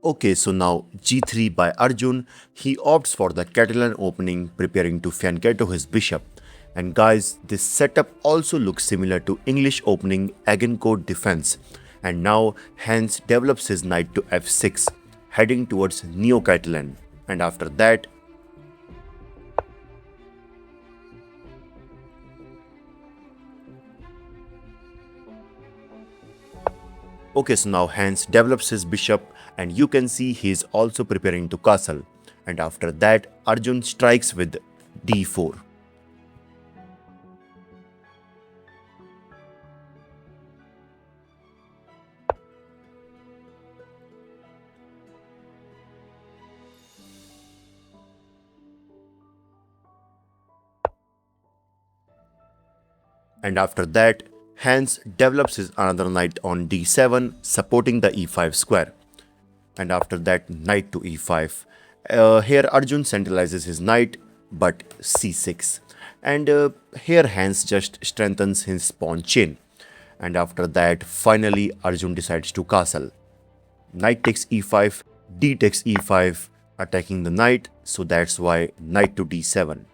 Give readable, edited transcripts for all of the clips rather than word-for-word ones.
Okay, so now g3 by Arjun. He opts for the Catalan opening, preparing to fianchetto his bishop. And guys, this setup also looks similar to English opening Agincourt defense. And now Hans develops his knight to f6, heading towards Neo-Catalan. And after that, okay, so now Hans develops his bishop, and you can see he is also preparing to castle. And after that, Arjun strikes with d4. And after that, Hans develops his another knight on d7, supporting the e5 square. And after that, knight to e5. Here Arjun centralizes his knight, but c6. And here Hans just strengthens his pawn chain. And after that, finally Arjun decides to castle. Knight takes e5, d takes e5, attacking the knight, so that's why knight to d7.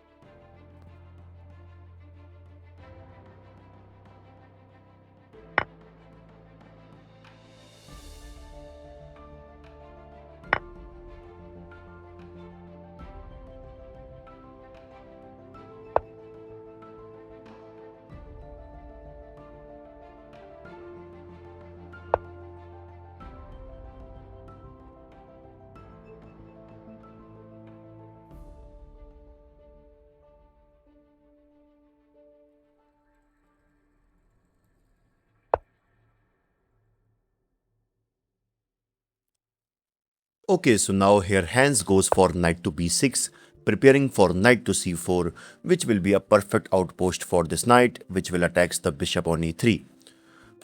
Okay, so now here Hans goes for knight to b6, preparing for knight to c4, which will be a perfect outpost for this knight, which will attack the bishop on e3.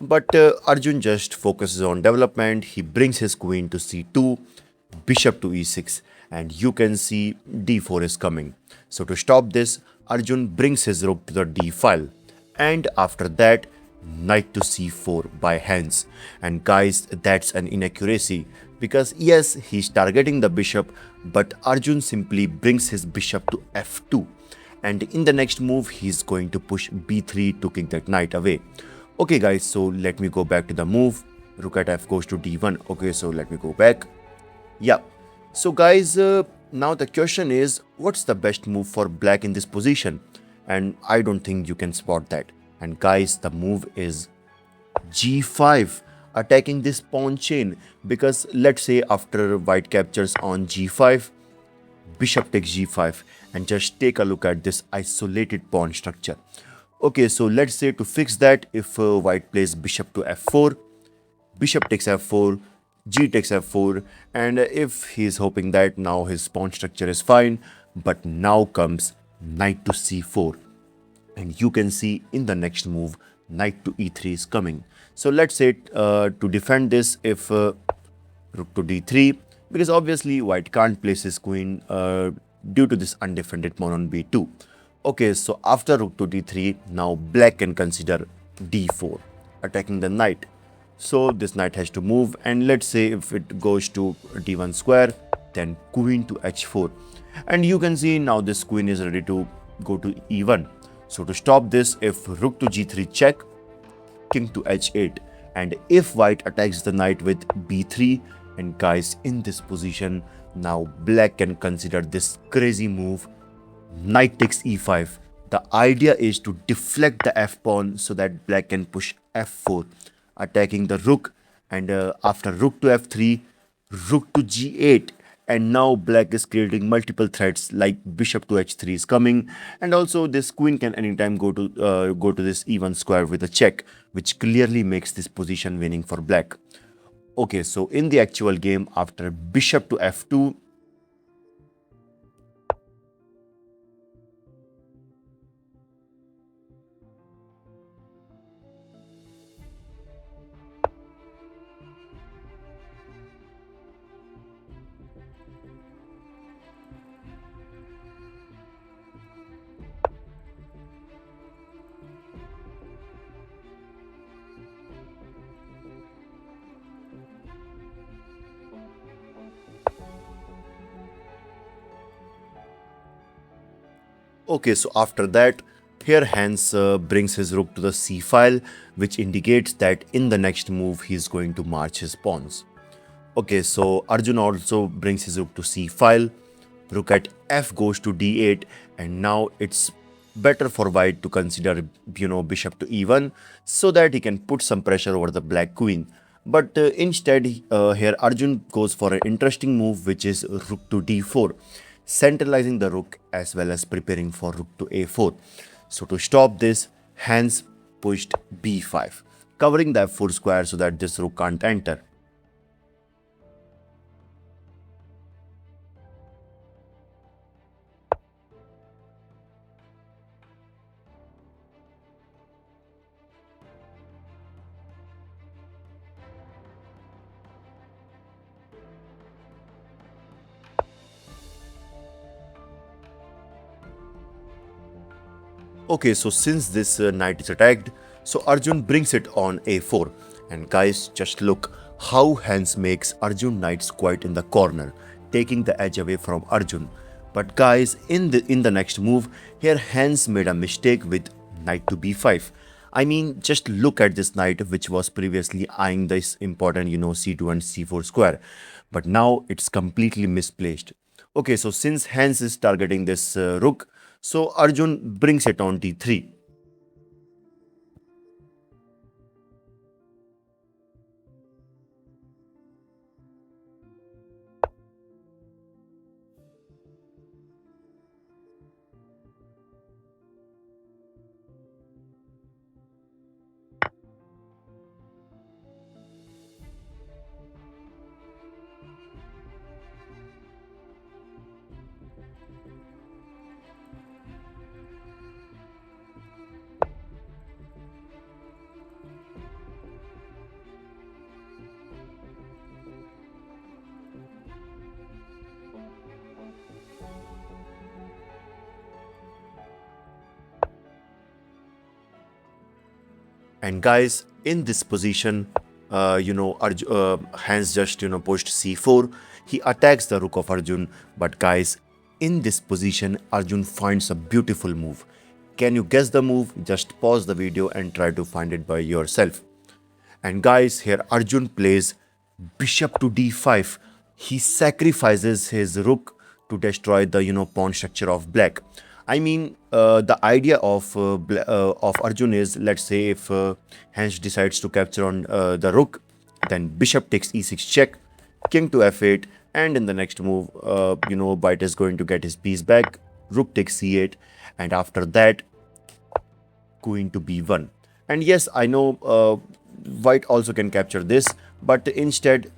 But Arjun just focuses on development. He brings his queen to c2, bishop to e6, and you can see d4 is coming. So to stop this, Arjun brings his rook to the d file, and after that, knight to c4 by Hans. And guys, that's an inaccuracy because yes, he's targeting the bishop, but Arjun simply brings his bishop to f2, and in the next move, he's going to push b3 to kick that knight away. Okay guys, so let me go back to the move. Rook at f goes to d1. Okay, so let me go back. Yeah. So guys, now the question is, what's the best move for black in this position? And I don't think you can spot that. And guys, the move is g5, attacking this pawn chain, because let's say after white captures on g5, bishop takes g5, and just take a look at this isolated pawn structure. Okay, so let's say to fix that, if white plays bishop to f4, bishop takes f4, g takes f4, and if he's hoping that now his pawn structure is fine, but now comes knight to c4, and you can see in the next move knight to e3 is coming. So let's say to defend this, if rook to d3, because obviously white can't place his queen due to this undefended pawn on b2. Okay, so after rook to d3, now black can consider d4, attacking the knight. So this knight has to move, and let's say if it goes to d1 square, then queen to h4. And you can see now this queen is ready to go to e1. So to stop this, if rook to g3 check, king to h8, and if white attacks the knight with b3, and guys, in this position, now black can consider this crazy move, knight takes e5. The idea is to deflect the f pawn so that black can push f4, attacking the rook, and after rook to f3, rook to g8, and now black is creating multiple threats like bishop to h3 is coming, and also this queen can anytime go to this e1 square with a check, which clearly makes this position winning for black. Okay, so in the actual game, after bishop to f2, Okay, so after that, here Hans brings his rook to the c file, which indicates that in the next move he is going to march his pawns. Okay, so Arjun also brings his rook to c file, rook at f goes to d8, and now it's better for white to consider, bishop to e1 so that he can put some pressure over the black queen. But instead, here Arjun goes for an interesting move, which is rook to d4, centralizing the rook as well as preparing for rook to a4. So to stop this, Hans pushed b5, covering the f4 square so that this rook can't enter. Okay, so since this knight is attacked, so Arjun brings it on a4. And guys, just look how Hans makes Arjun knight squat in the corner, taking the edge away from Arjun. But guys, in the next move, here Hans made a mistake with knight to b5. I mean, just look at this knight which was previously eyeing this important, c2 and c4 square. But now it's completely misplaced. Okay, so since Hans is targeting this rook, so Arjun brings it on d3. And guys, in this position, Hans just pushed c4. He attacks the rook of Arjun. But guys, in this position, Arjun finds a beautiful move. Can you guess the move? Just pause the video and try to find it by yourself. And guys, here Arjun plays bishop to d5. He sacrifices his rook to destroy the pawn structure of black. I mean, the idea of Arjun is, let's say if Hans decides to capture on the rook, then bishop takes e6 check, king to f8, and in the next move, white is going to get his piece back. Rook takes c8, and after that, queen to b1. And yes, I know white also can capture this, but instead,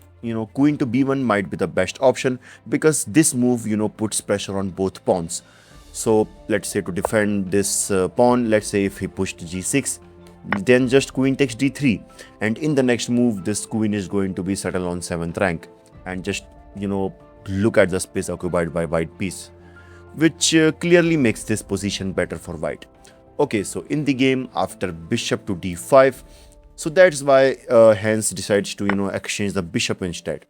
queen to b1 might be the best option because this move, puts pressure on both pawns. So let's say to defend this pawn, let's say if he pushed g6, then just queen takes d3, and in the next move, this queen is going to be settled on 7th rank, and just look at the space occupied by white piece, which clearly makes this position better for white. Okay, so in the game, after bishop to d5, so that's why Hans decides to exchange the bishop instead.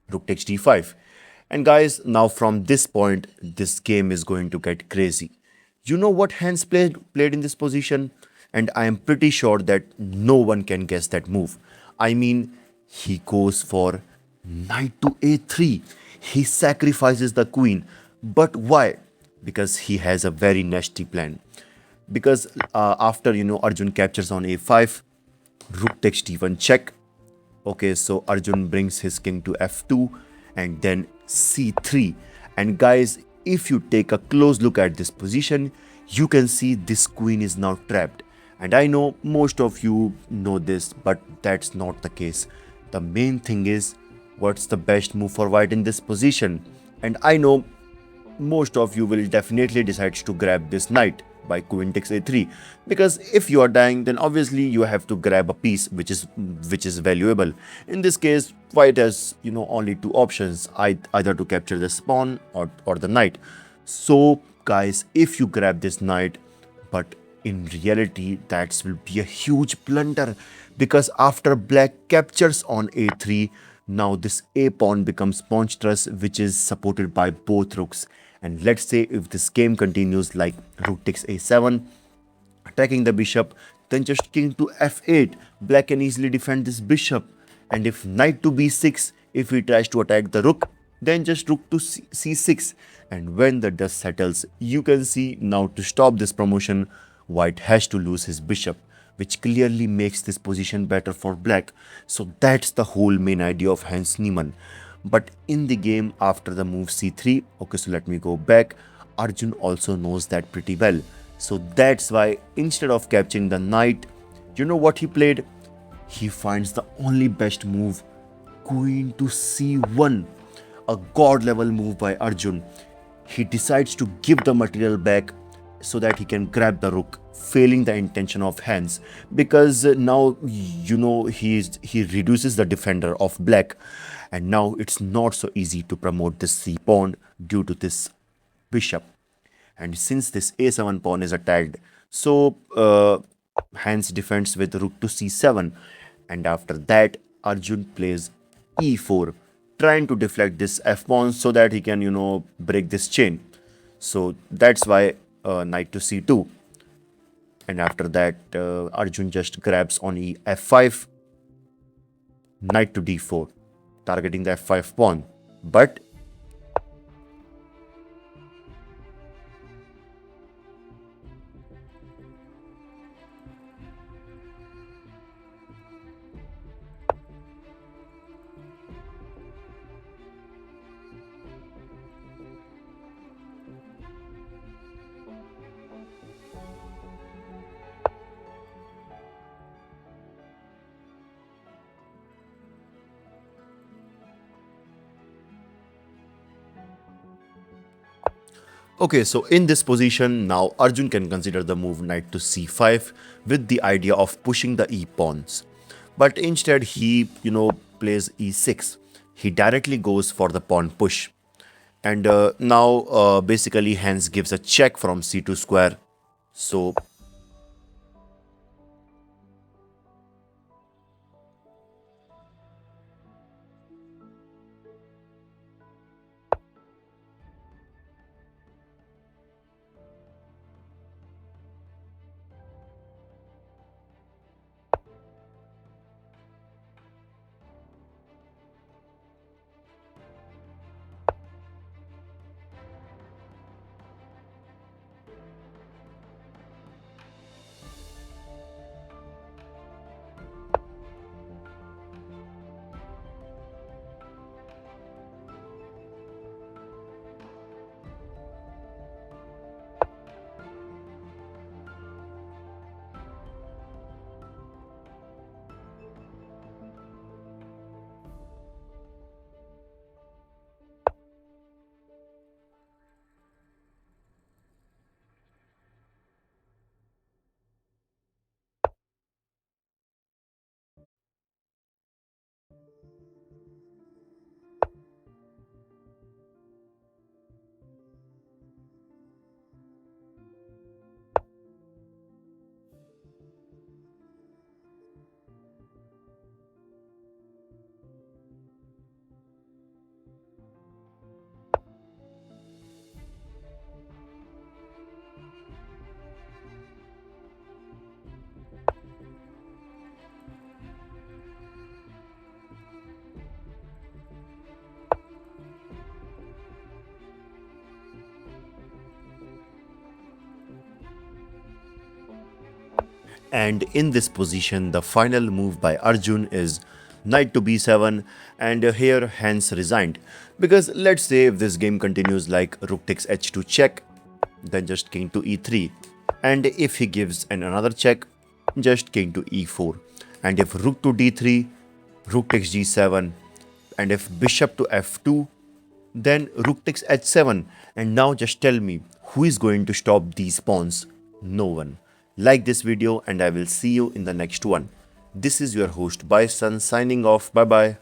Rook takes d5. And guys, now from this point, this game is going to get crazy. You know what Hans played in this position? And I am pretty sure that no one can guess that move. I mean, he goes for knight to a3. He sacrifices the queen. But why? Because he has a very nasty plan. Because after, Arjun captures on a5, rook takes d1 check. Okay, so Arjun brings his king to f2 and then c3. And guys, if you take a close look at this position, you can see this queen is now trapped. And I know most of you know this, but that's not the case. The main thing is, what's the best move for white in this position? And I know most of you will definitely decide to grab this knight by queen takes a3, because if you are dying, then obviously you have to grab a piece which is valuable. In this case, white has only two options, either to capture this pawn or the knight. So guys, if you grab this knight, but in reality that will be a huge blunder, because after black captures on a3, Now this a pawn becomes monstrous, which is supported by both rooks. And let's say if this game continues like rook takes a7, attacking the bishop, then just king to f8. Black can easily defend this bishop. And if knight to b6, if he tries to attack the rook, then just rook to c6. And when the dust settles, you can see now to stop this promotion, white has to lose his bishop, which clearly makes this position better for black. So that's the whole main idea of Hans Niemann. But in the game after the move c3, okay, so let me go back, Arjun also knows that pretty well. So that's why instead of capturing the knight, you know what he played? He finds the only best move, queen to c1, a god level move by Arjun. He decides to give the material back so that he can grab the rook, failing the intention of Hans, because now he reduces the defender of black, and now it's not so easy to promote this c pawn due to this bishop. And since this a7 pawn is attacked, so Hans defends with rook to c7, and after that Arjun plays e4, trying to deflect this f pawn so that he can break this chain. So that's why knight to c2, and after that Arjun just grabs on f5, knight to d4, targeting the f5 pawn. But okay, so in this position, now Arjun can consider the move knight to c5 with the idea of pushing the e pawns. But instead, he, plays e6. He directly goes for the pawn push. And now, basically, Hans gives a check from c2 square. So and in this position, the final move by Arjun is knight to b7, and here Hans resigned. Because let's say if this game continues like rook takes h2 check, then just king to e3. And if he gives another check, just king to e4. And if rook to d3, rook takes g7. And if bishop to f2, then rook takes h7. And now just tell me, who is going to stop these pawns? No one. Like this video and I will see you in the next one. This is your host Bison signing off. Bye bye.